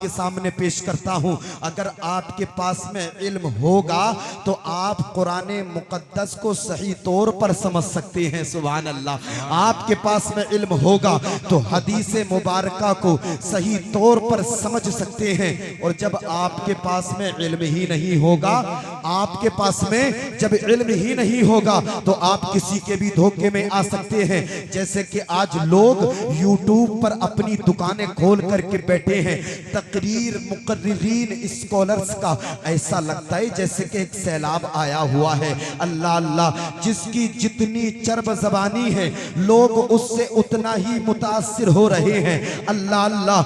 के सामने पेश करता हूं। अगर आपके पास में इल्म होगा तो आप कुरान मुकद्दस को सही तौर पर समझ सकते हैं। सुभान अल्लाह। आपके पास में इल्म होगा तो हदीस मुबारका को सही तौर पर समझ सकते हैं। और जब आपके पास में इल्म ही नहीं होगा, आपके पास में जब इल्म ही नहीं होगा तो आप किसी के भी धोखे में आ सकते हैं। जैसे कि आज लोग यूट्यूब पर अपनी दुकानें खोल करके बैठे हैं। तकरीर मुकर्रिरीन स्कॉलर्स का ऐसा लगता है जैसे कि एक सैलाब आया हुआ है। अल्लाह अल्लाह, जिसकी जितनी चरब ज़बानी है लोग उससे उतना ही मुतासिर हो रहे हैं। अल्लाह अल्लाह,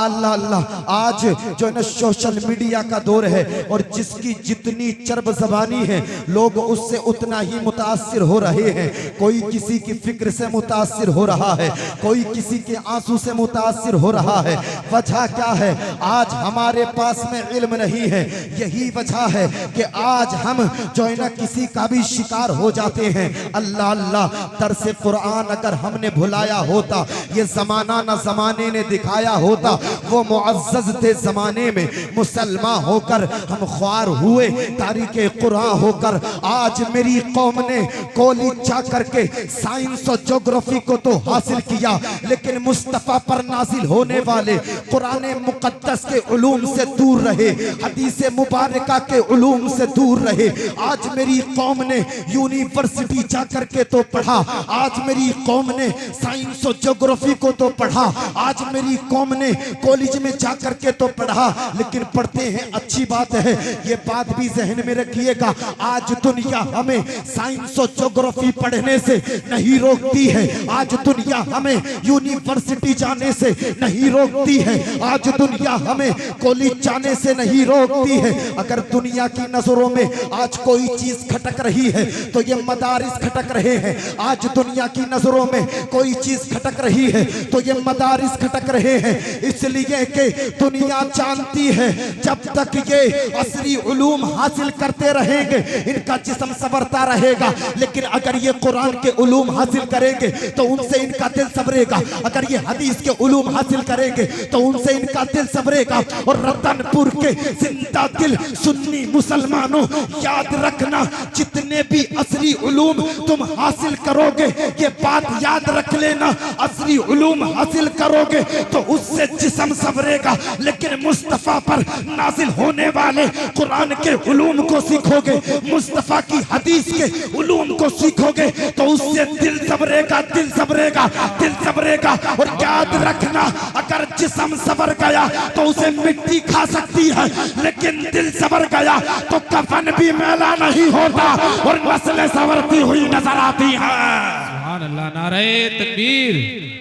अल्लाह अल्लाह। आज जो है ना सोशल मीडिया का दौर है और जिसकी जितनी चरब ज़बानी है लोग उससे उतना ही मुतासिर हो रहे हैं। कोई किसी की फिक्र से मुतासिर हो रहा है, कोई किसी के आंसू से मुतासिर हो रहा है। वजह क्या है? आज हमारे पास में इल्म नहीं है। यही वजह है कि आज हम जो है ना किसी का भी शिकार हो जाते हैं। अल्लाह अल्लाह, दर्स कुरान अगर हमने भुलाया होता, ये जमाना ना जमाने ने दिखाया होता, वो मुअज़्ज़ज़ थे जमाने में मुसलमान होकर हम ख्वार हुए, तारीके कुरान होकर। आज मेरी कौम ने कॉलेज जा करके साइंस और ज्योग्राफी को तो हासिल किया, लेकिन मुस्तफा पर नाजिल होने वाले कुरान मुकद्दस के उलूम से दूर रहे, हदीस मुबारका के उलूम से दूर रहे। आज मेरी कौम ने यूनिवर्सिटी जा करके तो पढ़ा, आज मेरी कौम ने साइंस और ज्योग्राफी को तो पढ़ा, आज मेरी कौम ने कॉलेज में जा करके तो पढ़ा, लेकिन पढ़ते हैं अच्छी बात है, ये बात भी जहन में रखिएगा। आज दुनिया हमें साइंस और ज्योग्राफी पढ़ने से नहीं रोकती है, आज दुनिया हमें यूनिवर्सिटी जाने से नहीं रोकती है, आज दुनिया हमें कॉलेज जाने से नहीं रोकती है। अगर दुनिया की नजरों में आज कोई चीज खटक रही है तो ये मदारिस खटक रहे हैं। आज दुनिया की नजरों में कोई चीज खटक रही है तो ये मदारिस खटक रहे हैं। इसलिए कि दुनिया जानती है जब तक ये असली उलूम हासिल करते रहेंगे इनका जिस्म संवरता रहेगा, लेकिन अगर ये कुरान के उलूम हासिल करेंगे तो उनसे इनका दिल संवरेगा। अगर ये हदीस के उलूम हासिल करेंगे तो उनसे इनका दिल संवरेगा। और रतनपुर के जिंदा दिल सुन्नी मुसलमानों, याद रखना, जितने भी असली उलूम तुम हासिल करोगे, ये बात याद रख लेना, असली उलूम हासिल करोगे तो उससे जिस्म संवरेगा, लेकिन मुस्तफा पर नाजिल होने वाले कुरान के उलूम को सीखोगे, मुस्तफा की हदीस के उलूम को सीखोगे तो उससे दिल संवरेगा, दिल संवरेगा, दिल संवरेगा। और याद रखना, अगर जिस्म संवर गया तो उसे मिट्टी खा सकती है, लेकिन दिल संवर गया तो कफन भी मैला नहीं होता और नस्लें संवरती हुई नजर आती हैं। सुभान अल्लाह। नारे तकबीर,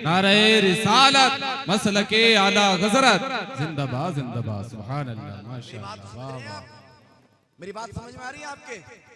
नारे रिसालत, मसलके आला गजरत, जिंदाबाद जिंदाबाद। सुभान अल्लाह, माशाअल्लाह। मेरी बात समझ में आ रही है आपके?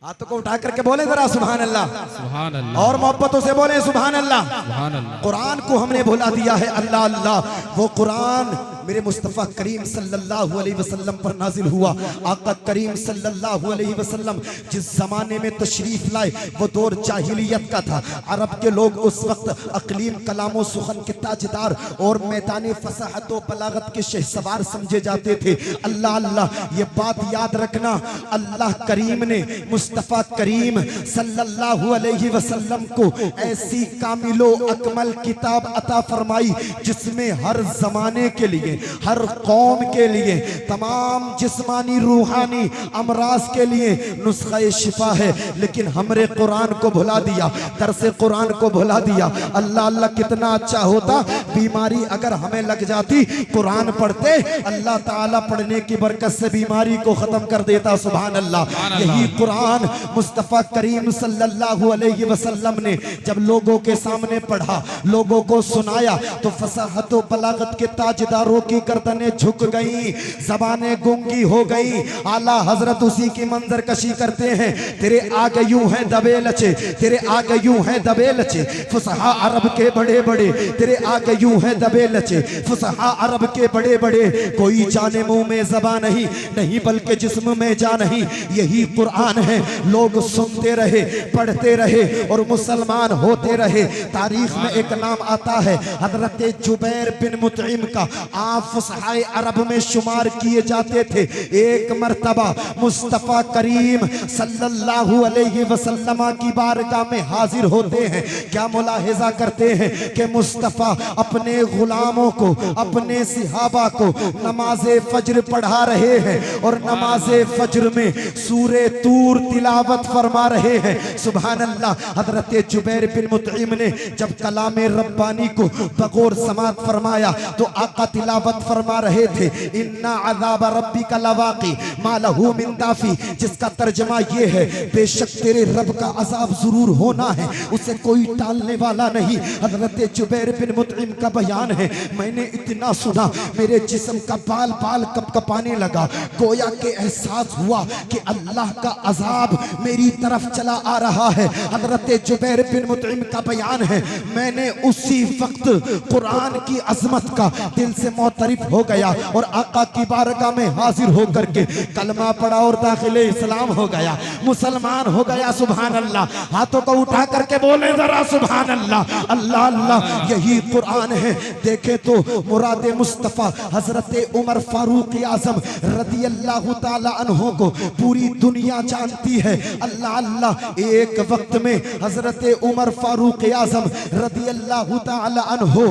हाथों को उठा करके बोले जरा सुभान अल्लाह, सुभान अल्लाह, और मोहब्बतों से बोले सुभान अल्लाह। सुभान अल्लाह। कुरान को हमने भुला दिया है। अल्लाह अल्लाह, वो कुरान मेरे मुस्तफ़ा करीम सल्लल्लाहु अलैहि वसल्लम पर नाजिल हुआ। आका करीम सल्लल्लाहु अलैहि वसल्लम जिस जमाने में तशरीफ लाए वो दौर जाहिलियत का था। अरब के लोग उस वक्त अकलीम कलामो सुखन के ताजदार और मैदान फसाहत व बलागत के शहसवार समझे जाते थे। अल्लाह अल्लाह, ये बात याद रखना, अल्लाह करीम ने मुस्तफ़ा करीम सल्लल्लाहु अलैहि वसल्लम को ऐसी कामिलो अकमल किताब अता फरमाई जिसमें हर जमाने के लिए, हर कौम के लिए, तमाम जिस्मानी रूहानी अमराज के लिए नुस्खा शिफा है। लेकिन हमरे कुरान को भुला दिया, दर्स कुरान को भुला दिया। अल्लाह अल्लाह, कितना अच्छा होता बीमारी अगर हमें लग जाती, कुरान पढ़ते, अल्लाह ताला पढ़ने की बरकत से बीमारी को खत्म कर देता। सुभान अल्लाह। यही कुरान मुस्तफ़ा करीम सल्लल्लाहु अलैहि वसल्लम ने जब लोगों के सामने पढ़ा, लोगों को सुनाया तो फसाहत व बलागत के ताजदारों की गर्दनें झुक गई, जबानें गूंगी हो गई। आला हजरत उसी की मंजर कशी करते हैं। तेरे आगे यूं है दबे लचे, तेरे आगे यूं है दबे लचे, फुसहा अरब के बड़े बड़े, तेरे आगे यूं है दबे लचे, फुसहा अरब के बड़े बड़े। कोई जाने मुंह में ज़बान नहीं, नहीं बल्कि जिस्म में जा नहीं। यही कुरान है लोग सुनते रहे, पढ़ते रहे और मुसलमान होते रहे। तारीख में एक नाम आता है हजरत जुबैर बिन मुतइम का। आप फुसहाए अरब में शुमार किए जाते थे। एक मर्तबा मुस्तफ़ा करीम सल्लल्लाहु अलैहि वसल्लम की बारगाह में हाजिर होते हैं। क्या मुलाहिजा करते हैं कि मुस्तफ़ा अपने गुलामों को, अपने सिहाबा को नमाज़े फज्र पढ़ा रहे हैं और नमाज़े फज्र में सूरे तूर तिलावत फरमा रहे हैं। सुभान अल्लाह। हजरत जुबैर बिन मुतइम ने जब कलामे रब्बानी को बगौर समात फरमाया तो आका तिलावत फरमा रहे थे, इन्ना अज़ाब रब्बिका लवाक़ी मा लहू मिन दाफ़ी, जिसका तर्जमा ये है, बेशक तेरे रब का अज़ाब जरूर होना है, उसे कोई टालने वाला नहीं। हजरत जुबैर बिन मुतइम का बयान है, मैंने इतना सुना मेरे जिस्म का बाल बाल कपकपाने लगा। गोया के एहसास हुआ कि अल्लाह का अजाब मेरी तरफ चला आ रहा है। हजरत जुबैर बिन मुतइम का बयान है, मैंने उसी वक्त कुरान की अजमत का दिल से मोतरिफ हो गया और आका की बारगाह में हाजिर होकर के कलमा पढ़ा और दाखिले इस्लाम हो गया, मुसलमान हो गया। सुभान अल्लाह। हाथों को उठा करके बोले जरा सुभान अल्लाह। अल्लाह अल्लाह, यही कुरान है। देखे तो मुराद मुस्तफ़ा हजरत उमर फारूक आजम रदी अल्लाह ताला अन्हो को पूरी दुनिया जानती है। अल्लाह अल्लाह। एक वक्त में हजरत उमर फारूक आजम रदी अल्लाह ताला अन्हो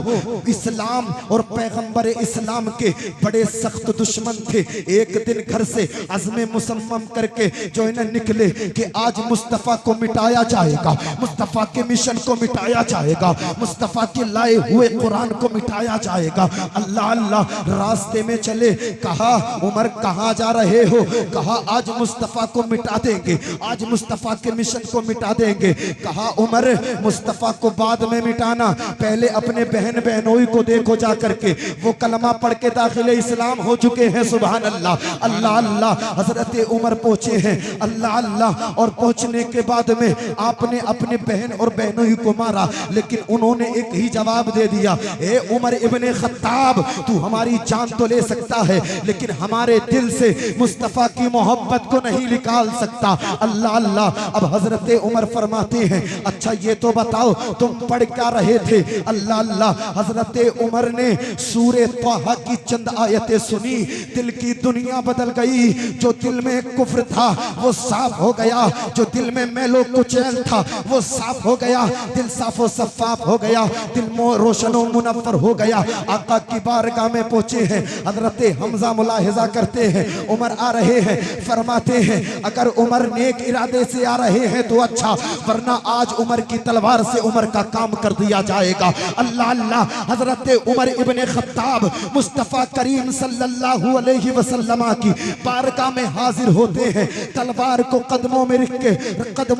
इस्लाम और पैगंबर इस्लाम के बड़े सख्त दुश्मन थे। एक दिन घर से अज़्म मुसम्मम करके जो इन्हें निकले कि आज मुस्तफ़ा को मिटाया जाएगा, मुस्तफ़ा के मिशन को मिटाया जाएगा, मुस्तफ़ा के लाए हुए कुरान को मिटाया जाएगा। अल्लाह अल्लाह। रास्ते में चले, कहा उमर कहाँ जा रहे हो? कहा आज मुस्तफ़ा को मिटा देंगे, आज मुस्तफ़ा के मिशन को मिटा देंगे। कहा उमर मुस्तफ़ा को बाद में मिटाना, पहले अपने बहन बहनोई को देखो जा करके, वो कलमा पढ़ के दाखिले इस्लाम हो चुके हैं। सुभान अल्लाह। अल्लाह अल्लाह। हजरत उमर पहुंचे हैं। अल्लाह अल्लाह। और पहुंचने के बाद में आपने अपने बहन और बहनोई को मारा, लेकिन उन्होंने एक ही जवाब दे दिया, ए उमर इब्ने खत्ताब, तू हमारी जान तो ले सकता है लेकिन हमारे दिल से मुस्तफ़ा की मोहब्बत को नहीं निकाल सकता। अल्लाह अल्लाह। अब हजरत उमर फरमाते हैं, अच्छा ये तो बताओ तुम पढ़ क्या रहे थे? अल्लाह अल्लाह। हजरत उमर ने सूरे तौहा की चंद आयतें सुनी, दिल की दुनिया बदल गई। जो दिल में कुफ्र था वो साफ हो गया, जो दिल में मैलो कुचैल था वो साफ हो गया, दिल साफो सफाफ हो गया, दिल रोशनो मुनव्वर हो गया। आका की बारगाह में पहुंचे हैं। हजरत हमजा मुलाहिजा करते हैं, उमर आ रहे हैं, फरमाते हैं अगर उमर नेक इरादे से आ रहे हैं तो अच्छा, वरना आज उमर की तलवार से उमर का काम कर दिया जाएगा। अल्लाह अल्लाह। हजरत उमर इब्ने खत्ताब मुस्तफ़ा करीम सल्लल्लाहु अलैहि वसल्लम की बारगाह में हाजिर होते हैं, तलवार को कदमों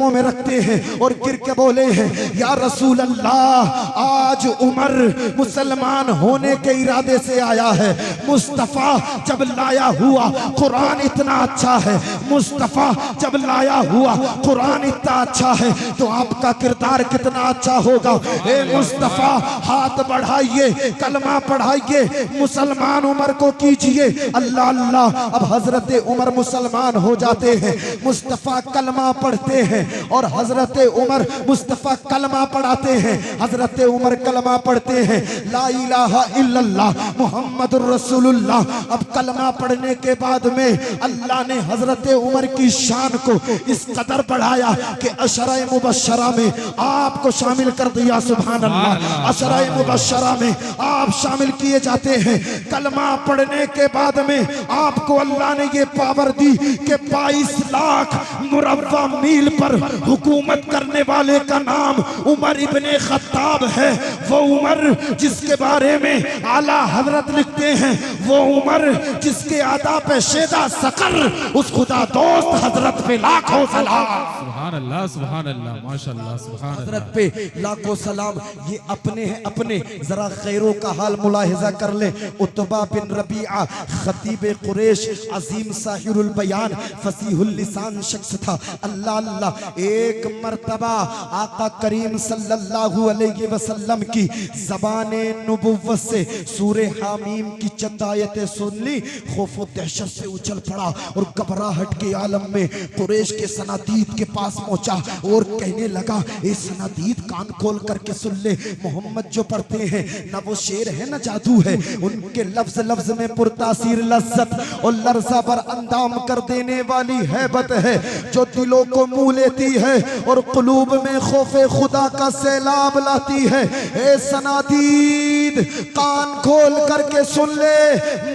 में रखते हैं और गिर के बोले हैं, या रसूल अल्लाह, आज उमर मुसलमान होने के इरादे से आया है। मुस्तफ़ा जब लाया हुआ कुरान इतना अच्छा है, मुस्तफ़ा जब लाया हुआ कुरान इतना अच्छा है तो आपका किरदार कितना अच्छा होगा। ए मुस्तफ़ा, हाथ बढ़ाइए, कलमा पढ़ाइए, मुसलमान उमर को कीजिए। अल्लाह अल्लाह। अब हजरत उमर मुसलमान हो जाते हैं, मुस्तफ़ा कलमा पढ़ते हैं और हजरत उमर मुस्तफ़ा कलमा पढ़ाते हैं। हजरत उमर कलमा पढ़ते हैं, ला इलाहा इल्लल्लाह मुहम्मदुर रसूलुल्लाह। अब कलमा पढ़ने के बाद में अल्लाह ने हजरत उमर की शान को इस कदर बढ़ाया कि अशरा मुबशरा में आपको शामिल कर दिया। सुभान अल्लाह। अशरा मुबशरा में आप शामिल किए जाते हैं। कलमा पढ़ने के बाद में आपको अल्लाह ने ये पावर दी कि 22 लाख मुरव्वा मील पर हुकूमत करने वाले का नाम उमर इब्ने खत्ताब है। वो उमर जिसके बारे में आला हजरत लिखते हैं, वो उमर जिसके आदा पे शेदा सकर, उस खुदा दोस्त हजरत पे लाखों सलाम। सुभान अल्लाह, सुभान अल्लाह, माशाअल्लाह, सुभान हजरत अल्लाह। पे लाखों सलाम। ये अपने हैं अपने, जरा खैरों का हाल मुलाहिजा कर ले। उतबा बिन रबीआ खतीब कुरैश, अजीम साहिरुल बयान, फसीहुल लिसान शख्स था। अल्लाह अल्लाह, एक मर्तबा आका करीम सल्लल्लाहु अलैहि वसल्लम की ज़बाने नुबुव्वत से सूरे हामीम की चंद आयतें सुन ली, खौफ व दहशत से उछल पड़ा और घबराहट के आलम में कुरैश के सनादीद के पास पहुंचा और कहने लगा, ए सनादीद कान खोल करके सुन ले, मोहम्मद जो पढ़ते हैं ना वो शेर है ना जादू है, उनके लफ्ज लफ्ज में पुरतासीर लज्जत और लर्जा पर अंदाम कर देने वाली हैबत है जो दिलों को मुँह लेती है और कुलूब में खौफे खुदा का सैलाब लाती है। ए सनादीद कान खोल करके सुन ले,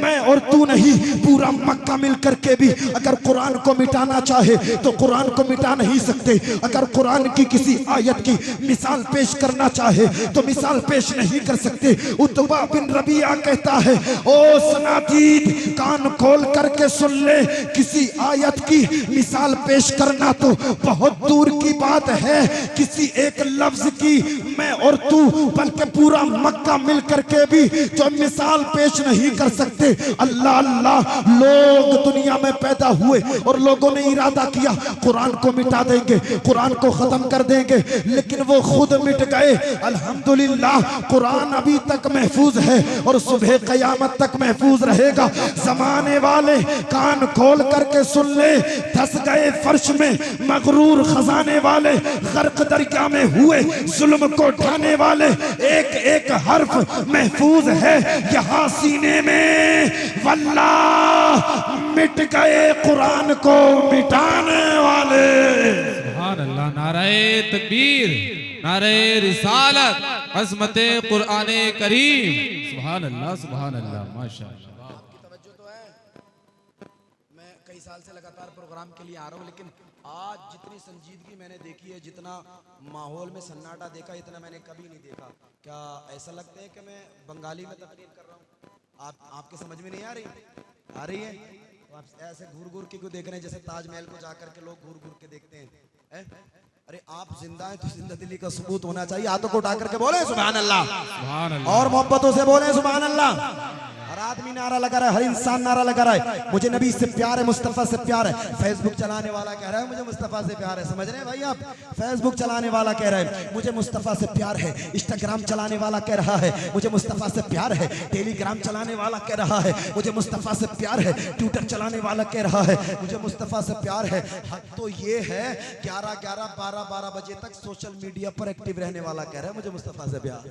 मैं और तू नहीं पूरा मक्का मिल करके भी अगर कुरान को मिटाना चाहे तो कुरान को मिटा नहीं सकते। अगर कुरान की किसी आयत की मिसाल पेश करना चाहे तो मिसाल पेश नहीं कर सकते। उतबा बिन रबिया कहता है, ओ सनादीद कान खोल करके सुन ले, किसी आयत की मिसाल पेश करना तो बहुत दूर की बात है, किसी एक लफ्ज की मैं और तू बल्कि पूरा मक्का मिल करके भी जो मिसाल पेश नहीं कर सकते। अल्लाह अल्लाह, लोग दुनिया में पैदा हुए और लोगों ने इरादा किया कुरान को मिटा देंगे, कुरान को खत्म कर देंगे, लेकिन वो खुद मिट गए। अल्हम्दुलिल्लाह कुरान अभी तक महफूज है और सुबह कयामत तक महफूज रहेगा। जमाने वाले कान खोल करके सुन ले, धस गए फर्श में मगरूर खजाने वाले, गर्क दरिया में हुए जुल्म को ढाने वाले, एक एक हर्फ महफूज है यहाँ सीने में। वल्लाह मिट गए कुरान को मिटाने वाले। सुभान अल्लाह, नारे तकबीर, नारे रिसालत, अज़मते कुराने करीम। सुभान अल्लाह, सुभान अल्लाह, माशाअल्लाह। आपकी तवज्जो तो है, मैं कई साल से लगातार प्रोग्राम के लिए आ रहा हूँ, लेकिन आज जितनी संजीदगी मैंने देखी है, जितना माहौल में सन्नाटा देखा, इतना मैंने कभी नहीं देखा। क्या ऐसा लगता है कि मैं बंगाली में तकरीर कर रहा हूँ? आपके समझ में नहीं आ रही? आ रही है? तो आप ऐसे घूर घूर के क्यों देख रहे हैं, जैसे ताजमहल को जाकर के लोग घूर घूर के देखते हैं? अरे आप जिंदा हैं तो जिंदा दिली का सबूत होना चाहिए। हाथों को उठा करके बोले सुभान अल्लाह, सुभान अल्लाह, और मोहब्बतों से बोले सुभान अल्लाह। हर आदमी नारा लगा रहा है, हर इंसान नारा लगा रहा है, मुझे नबी से प्यार है, मुस्तफ़ा से प्यार है। फेसबुक चलाने वाला कह रहा है मुझे मुस्तफ़ा से प्यार है, समझ रहे हैं भाई आप? फेसबुक चलाने वाला कह रहा है मुझे मुस्तफ़ा से प्यार है, इंस्टाग्राम चलाने वाला कह रहा है मुझे मुस्तफ़ा से प्यार है, टेलीग्राम चलाने वाला कह रहा है मुझे मुस्तफ़ा से प्यार है, ट्विटर चलाने वाला कह रहा है मुझे मुस्तफ़ा से प्यार है। हद तो ये है 11-11, 12-12 बजे तक सोशल मीडिया पर एक्टिव रहने वाला कह रहा है मुझे मुस्तफ़ा से प्यार।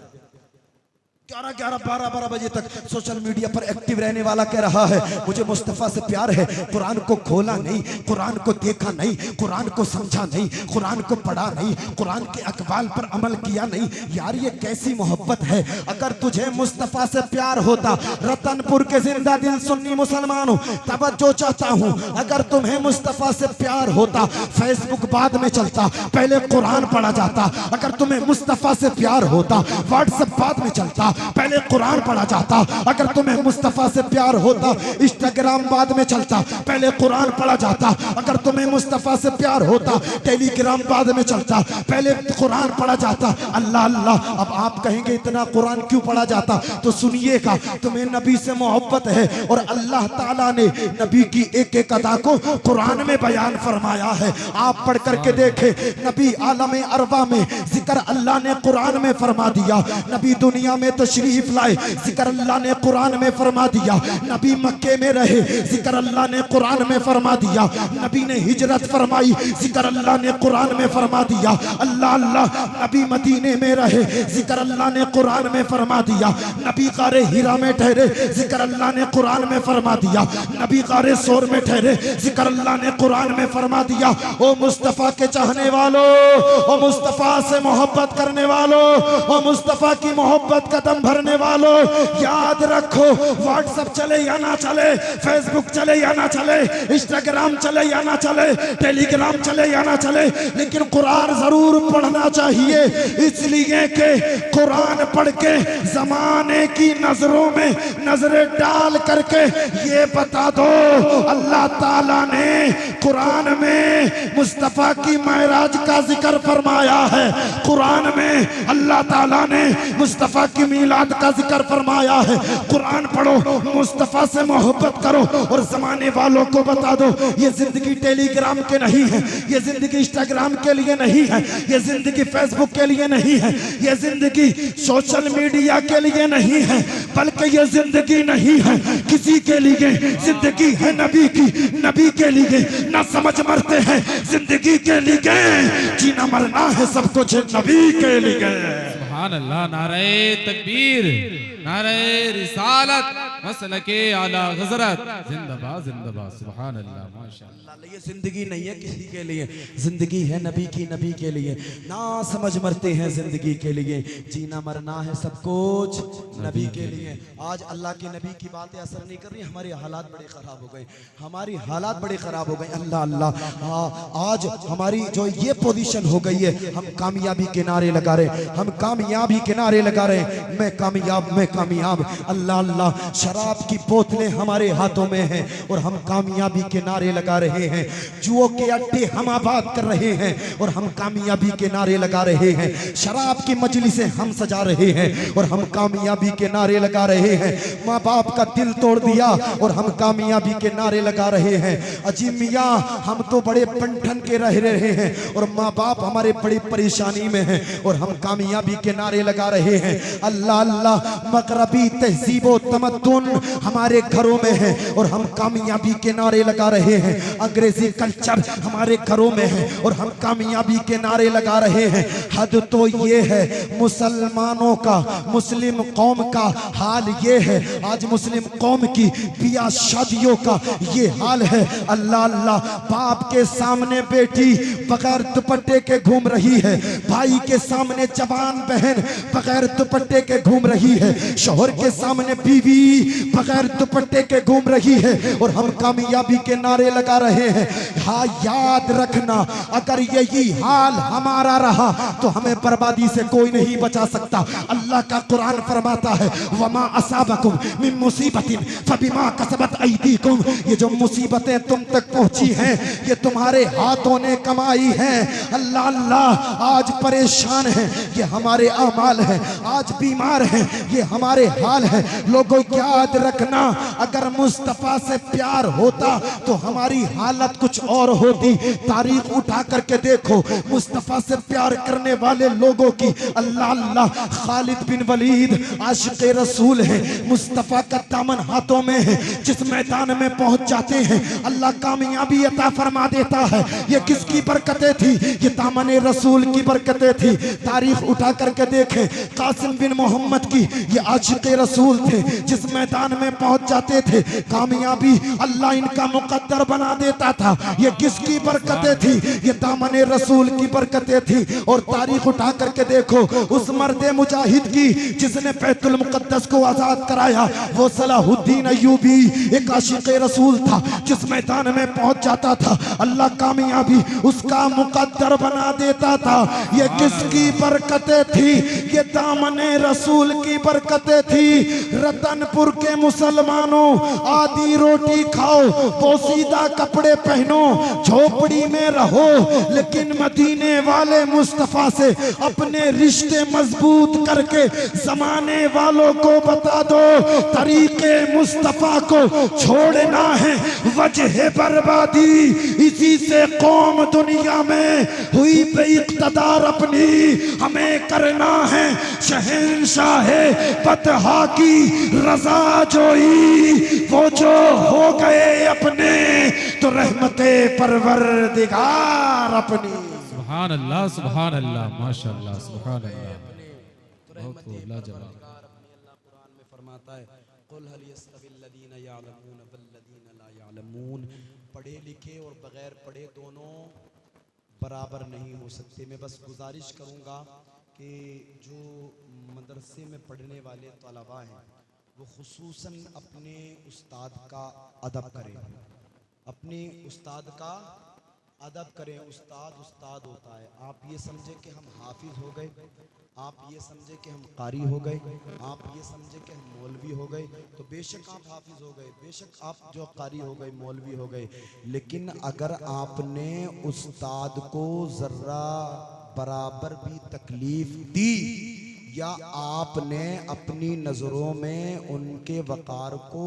11-11, 12-12 बजे तक सोशल मीडिया पर एक्टिव रहने वाला कह रहा है मुझे मुस्तफ़ा से प्यार है। कुरान को खोला नहीं, कुरान को देखा नहीं, कुरान को समझा नहीं, कुरान को पढ़ा नहीं, कुरान के अक़वाल पर अमल किया नहीं। यार ये कैसी मोहब्बत है? अगर तुझे मुस्तफ़ा से प्यार होता, रतनपुर के जिंदा दिल सुन्नी मुसलमानों तवज्जो चाहता हूँ, अगर तुम्हें मुस्तफ़ा से प्यार होता फेसबुक बाद में चलता, पहले कुरान पढ़ा जाता। अगर तुम्हें मुस्तफ़ा से प्यार होता व्हाट्सएप बाद में चलता, पहले कुरान पढ़ा जाता। अगर तुम्हें मुस्तफ़ा से प्यार होता इंस्टाग्राम बाद में चलता, पहले कुरान पढ़ा जाता। अगर तुम्हें मुस्तफ़ा से प्यार होता टेलीग्राम बाद में चलता, पहले कुरान पढ़ा जाता। अल्लाह अल्लाह, अब आप कहेंगे इतना कुरान क्यों पढ़ा जाता? तो सुनिएगा, तुम्हें नबी से मोहब्बत है और अल्लाह ताला ने नबी की एक एक अदा को कुरान में बयान फरमाया है। आप पढ़ करके देखे, नबी आलम अरबा में जिक्र अल्लाह ने कुरान में फरमा दिया, नबी दुनिया में तशरीफ लाए जिक्र अल्लाह ने कुरान में फरमा दिया, नबी मक्के में रहे जिक्र अल्लाह ने कुरान में फरमा दिया, नबी ने हिजरत फरमाई जिक्र अल्लाह ने कुरान में फरमा दिया। अल्लाह अल्लाह, नबी मदीने में रहे जिक्र अल्लाह ने कुरान में फरमा दिया, नबी गारे हिरा में ठहरे जिक्र अल्लाह ने कुरान में फरमा दिया, नबी गारे सोर में ठहरे जिक्र अल्लाह ने कुरान में फरमा दिया। ओ मुस्तफ़ा के चाहने वालों, ओ मुस्तफ़ा से मोहब्बत करने वालों, ओ मुस्तफ़ा की मोहब्बत का दम भरने वालों, याद रखो व्हाट्सएप चले या ना चले, फेसबुक चले या ना चले, इंस्टाग्राम चले या ना चले, टेलीग्राम चले या ना चले, लेकिन कुरान जरूर पढ़ना चाहिए। इसलिए कि कुरान पढ़ के जमाने की नजरों में नजरें डाल करके ये बता दो, अल्लाह ताला ने कुरान में मुस्तफा की महराज का जिक्र फरमाया है, कुरान में अल्लाह ताला ने मुस्तफा की मीलाद का जिक्र फरमाया है। कुरान पढ़ो, मुस्तफा से मोहब्बत करो और जमाने वालों को बता दो ये जिंदगी टेलीग्राम के नहीं है, ये जिंदगी इंस्टाग्राम के लिए नहीं है, ये जिंदगी फेसबुक के लिए नहीं है, ये जिंदगी सोशल मीडिया के लिए नहीं है, बल्कि ये जिंदगी नहीं है किसी के लिए, जिंदगी है नबी की, नबी के लिए ना समझ मरते हैं, जिंदगी के लिए जीना मरना है सब कुछ नबी के लिए। सुभान अल्लाह, नारे तकबीर, नारे रिसालत, मसलके आला हजरत, जिंदाबाद जिंदाबाद, सुभान अल्लाह, माशाअल्लाह। ये जिंदगी नहीं है किसी के लिए, जिंदगी है नबी की, नबी के लिए ना समझ मरते हैं, जिंदगी के लिए जीना मरना है सब कुछ नबी के लिए। आज अल्लाह के नबी की बातें असर नहीं कर रही, हमारे हालात बड़े खराब हो गए, हमारी हालात बड़े खराब हो गए। अल्लाह अल्लाह, आज हमारी जो ये पोजीशन हो गई है, हम कामयाबी के नारे लगा रहे, हम कामयाबी के नारे लगा रहे, मैं कामयाब, मैं कामयाब। अल्लाह अल्लाह, शराब की बोतलें हमारे हाथों में हैं और हम कामयाबी के नारे लगा रहे हैं, जुओ के अड्डे हम आबाद कर रहे हैं और हम कामयाबी के नारे लगा रहे हैं, शराब की मजलिसें हम सजा रहे हैं और हम कामयाबी के नारे लगा रहे हैं, माँ बाप का दिल तोड़ दिया और हम कामयाबी के नारे लगा रहे हैं। अजी मियाँ, हम तो बड़े पंठन के रह रहे हैं और माँ बाप हमारे बड़ी परेशानी में हैं और हम कामयाबी के नारे लगा रहे हैं। अल्लाह अल्लाह, मगरबी तहजीबो तमद्दुन हमारे घरों में है और हम कामयाबी के नारे लगा रहे हैं, अंग्रेजी कल्चर हमारे घरों में है और हम कामयाबी के नारे लगा रहे हैं। हद तो ये है मुसलमानों का, मुस्लिम कौम का हाल ये है, आज मुस्लिम कौम की बिया शादियों का ये हाल है। अल्लाह अल्लाह, बाप के सामने बेटी बगैर दुपट्टे के घूम रही है, भाई के सामने जवान बहन बगैर दुपट्टे के घूम रही है, शोहर के सामने बीवी बगैर दुपट्टे के घूम रही है और हम कामयाबी के नारे लगा रहे हैं। हाँ, याद रखना, अगर यही हाल हमारा रहा तो हमें बर्बादी से कोई नहीं बचा सकता। अल्लाह का कुरान फरमाता है, वमा असाबकुम मिन मुसीबतिन फबिमा कसबत अयदीकुम, ये जो मुसीबतें तुम तक पहुंची हैं ये तुम्हारे हाथों ने कमाई हैं। अल्लाह अल्लाह, आज परेशान हैं ये हमारे अमाल हैं, आज बीमार हैं ये हमारे हाल है। लोगों याद रखना, अगर मुस्तफा से प्यार होता तो हमारी हालत कुछ और होती। तारीख उठा करके देखो, मुस्तफा से प्यार करने वाले लोगों की, अल्लाह अल्लाह, खालिद बिन वलीद आशिक़े रसूल है, मुस्तफा का दामन हाथों में है, जिस मैदान में पहुंच जाते हैं अल्लाह कामयाबी अता फरमा देता है। ये किसकी बरकतें थी? ये दामन रसूल की बरकतें थी। तारीख उठा करके देखें, कासिम बिन मोहम्मद की, ये आशिक़े रसूल थे, जिस मैदान में पहुंच जाते थे कामयाबी अल्लाह इनका मुकद्दर बना देता था। ये किसकी बरकतें थी? ये दामन रसूल की बरकतें थी। और तारीख उठा करके देखो, उस मर्दे मुजाहिद की जिसने बैतुल मुक़द्दस को आजाद कराया, वो सलाहुद्दीन अय्यूबी एक आशिक़े रसूल था, जिस मैदान में पहुंच जाता था अल्लाह कामयाबी उसका मुकद्दर बना देता था। ये किसकी बरकतें थी? ये दामन रसूल की बरकतें थी। रतनपुर के मुसलमानों, आधी रोटी खाओ, पोसीदा कपड़े पहनो, झोपड़ी में रहो, लेकिन मदीने वाले मुस्तफा से अपने रिश्ते मजबूत करके जमाने वालों को बता दो, तरीके मुस्तफा को छोड़ना है वजह बर्बादी। इसी से कौम दुनिया में हुई बेइक़्तिदार अपनी, हमें करना है शहंशाह बतहा की रजा जोई। वो जो हो गए अपने तो रहमते परवरदिगार अपनी। सुभान अल्लाह, सुभान अल्लाह, माशाअल्लाह, सुभान अल्लाह, बहुत खूब, लाजवाब। कुरान में फरमाता है, कुल हल यस्तविल्लज़ीना यअलमून वल्लज़ीना ला यअलमून, पढ़े लिखे और बगैर पढ़े दोनों बराबर नहीं हो सकते। मैं बस गुजारिश करूंगा कि जो मदरसे में पढ़ने वाले तलबा हैं वो खुसूसन अपने उस्ताद का अदब करें, अपने उस्ताद का अदब करें। उस्ताद उस्ताद होता है। आप ये समझे कि हम हाफिज हो गए, आप ये समझे कि हम कारी हो गए, आप ये समझे कि हम मौलवी हो गए, तो बेशक आप हाफिज हो गए, बेशक आप जो कारी हो गए, मौलवी हो गए, लेकिन अगर आपने उस्ताद को जर्रा बराबर भी तकलीफ दी या आपने अपनी नज़रों में उनके वक़ार को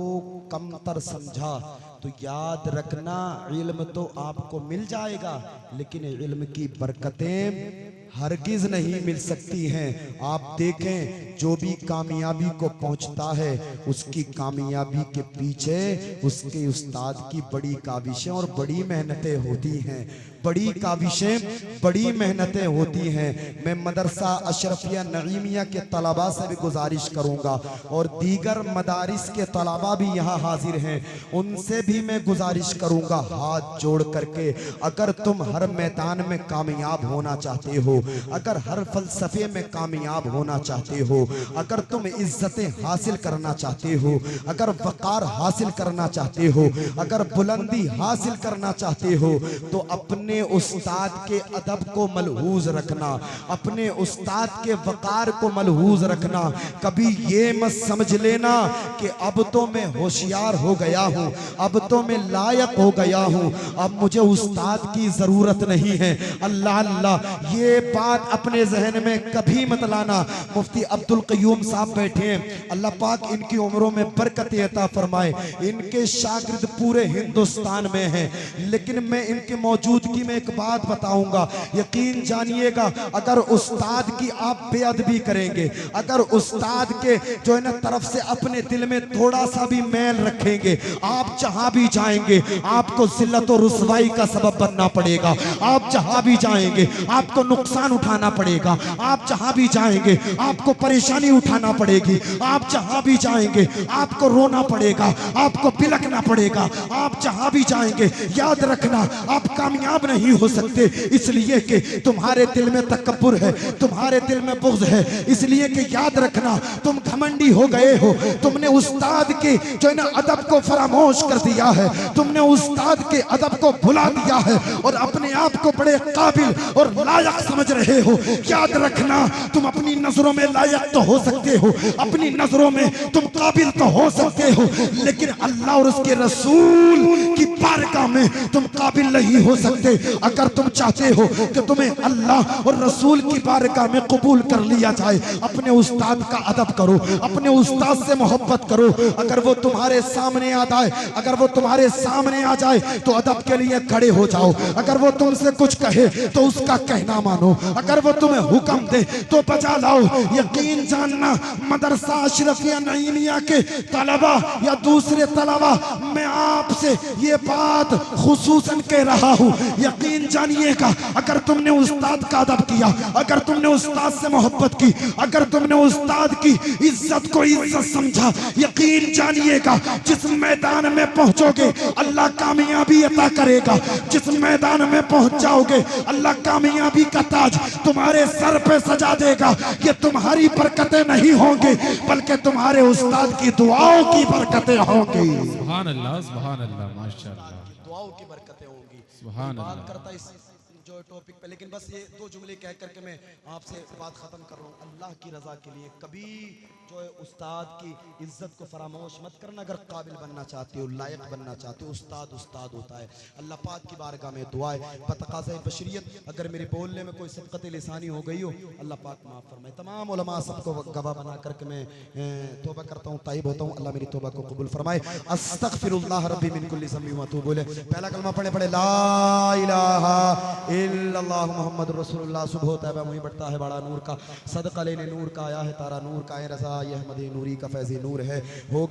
कमतर समझा, तो याद रखना इल्म तो आपको मिल जाएगा, लेकिन इल्म की बरकतें हरगिज नहीं मिल सकती हैं। आप देखें, जो भी कामयाबी को पहुंचता है उसकी कामयाबी के पीछे उसके उस्ताद की बड़ी काविशें और बड़ी मेहनतें होती हैं, बड़ी काविशें, बड़ी मेहनतें होती हैं। मैं मदरसा अशरफिया नईमिया के तलबा से भी गुजारिश करूंगा और दीगर मदारिस के तलबा भी यहाँ हाजिर हैं, उनसे भी मैं गुजारिश करूंगा हाथ जोड़ करके, अगर तुम हर मैदान में कामयाब होना चाहते हो, अगर हर फलसफे में कामयाब होना चाहते हो, अगर तुम इज्जतें हासिल करना चाहते हो, अगर वक़ार हासिल करना चाहते हो, अगर बुलंदी हासिल करना चाहते हो, तो अपने उस्ताद के अदब को मलहूज रखना, अपने उस्ताद के वक़ार को मलहूज रखना। कभी ये मत समझ लेना कि अब तो मैं होशियार हो गया हूँ, अब तो मैं लायक हो गया हूँ, अब मुझे उस्ताद की जरूरत नहीं है। अल्लाह अल्लाह, ये बात अपने जहन में कभी मत लाना। मुफ्ती अब्दुल क़य्यूम साहब बैठे हैं, अल्लाह पाक इनकी उम्रों में बरकत अता फरमाए। इनके शागिर्द पूरे हिंदुस्तान में हैं, लेकिन मैं इनके मौजूदगी में एक बात बताऊंगा, यकीन जानिएगा, अगर उस्ताद की आप बेअदबी करेंगे, अगर उस्ताद के जो है ना तरफ से अपने दिल में थोड़ा सा भी मैल रखेंगे, आप जहां भी जाएंगे आपको जिल्लत और रुसवाई का सबब बनना पड़ेगा। आप जहां भी जाएंगे आपको नुकसान उठाना पड़ेगा, आप जहां भी जाएंगे आपको परेशानी उठाना पड़ेगी, आप जहां भी जाएंगे आपको रोना पड़ेगा, आपको बिलखना पड़ेगा। आप जहां भी जाएंगे याद रखना आप कामयाब नहीं हो सकते, इसलिए कि तुम्हारे दिल में तकब्बुर है, तुम्हारे दिल में बुग़्ज़ है, इसलिए कि याद रखना तुम घमंडी हो गए हो, तुमने उस्ताद के जो है ना अदब को फरामोश कर दिया है, तुमने उस्ताद के अदब को भुला दिया है और अपने आप को बड़े काबिल और लायक समझ रहे हो। याद रखना तुम अपनी नजरों में लायक तो हो सकते हो, अपनी नजरों में तुम काबिल तो हो सकते हो, लेकिन अल्लाह और उसके रसूल की बारगाह में तुम काबिल नहीं हो सकते। अगर तुम चाहते हो कि तुम्हें अल्लाह और रसूल की बारगाह में कबूल कर लिया जाए, अपने उस्ताद का अदब करो, अपने उस्ताद से मोहब्बत करो। अगर वो तुम्हारे सामने आ जाए, अगर वो तुम्हारे सामने आ जाए तो अदब के लिए खड़े हो जाओ। अगर वो तुमसे कुछ कहे तो उसका कहना मानो, अगर वो तुम्हें हुक्म दे तो बजा लाओ। यकीन जानना मदरसा अशरफिया नईमिया के तलबा या दूसरे तलबा, मैं आपसे ये बात खुसूसन कह रहा हूँ, यकीन जानिएगा, अगर तुमने उस्ताद का अदब किया, अगर तुमने उस्ताद से मोहब्बत की, अगर तुमने उस्ताद की इज्जत को इज्जत समझा, यकीन जानिएगा जिस मैदान में पहुंचोगे अल्लाह कामयाबी अता करेगा। जिस मैदान में पहुंच जाओगे अल्लाह कामयाबी का ताज तुम्हारे सर पे सजा देगा। ये तुम्हारी बरकतें नहीं होंगी बल्कि तुम्हारे उस्ताद की दुआओं की बरकतें होंगी। सुभान अल्लाह, सुभान अल्लाह, माशाअल्लाह, दुआओं की बरकतें होंगी। सुभान बात अल्लाह। करता इस जो टॉपिक पे, लेकिन बस ये दो जुमले कह करके मैं आपसे बात खत्म कर रहा हूँ। अल्लाह की रजा के लिए कभी जो है उस्ताद की इज्जत को फरामोश मत करना। अगर काबिल बनना चाहते हो, लायक बनना चाहते हो, उस्ताद उस्ताद होता है। अल्लाह पाक की बारगाह में दुआ है, बतकाज़े बशरियत अगर मेरे बोलने में कोई सबकत लिसानी हो गई हो, अल्लाह पाक माफ़ फरमाए। तमाम उलमा सबको गवाह बना करके मैं तौबा करता हूँ, ताइब होता हूँ। अल्लाह मेरी तौबा को कबूल फरमाए। अस्तगफिरुल्लाह रब्बी मिन कुल्ली ज़म्बि व अतूबु इलैह। पहला कलमा पढ़े पढ़े ला इलाहा इल्लल्लाह मुहम्मद रसूलुल्लाह। सुबह तैबा मुझे बढ़ता है बड़ा नूर का, सदका लेने नूर का आया है तारा नूर का, रज़ा ये अहमद नूरी का फैज़ नूर है हो गया।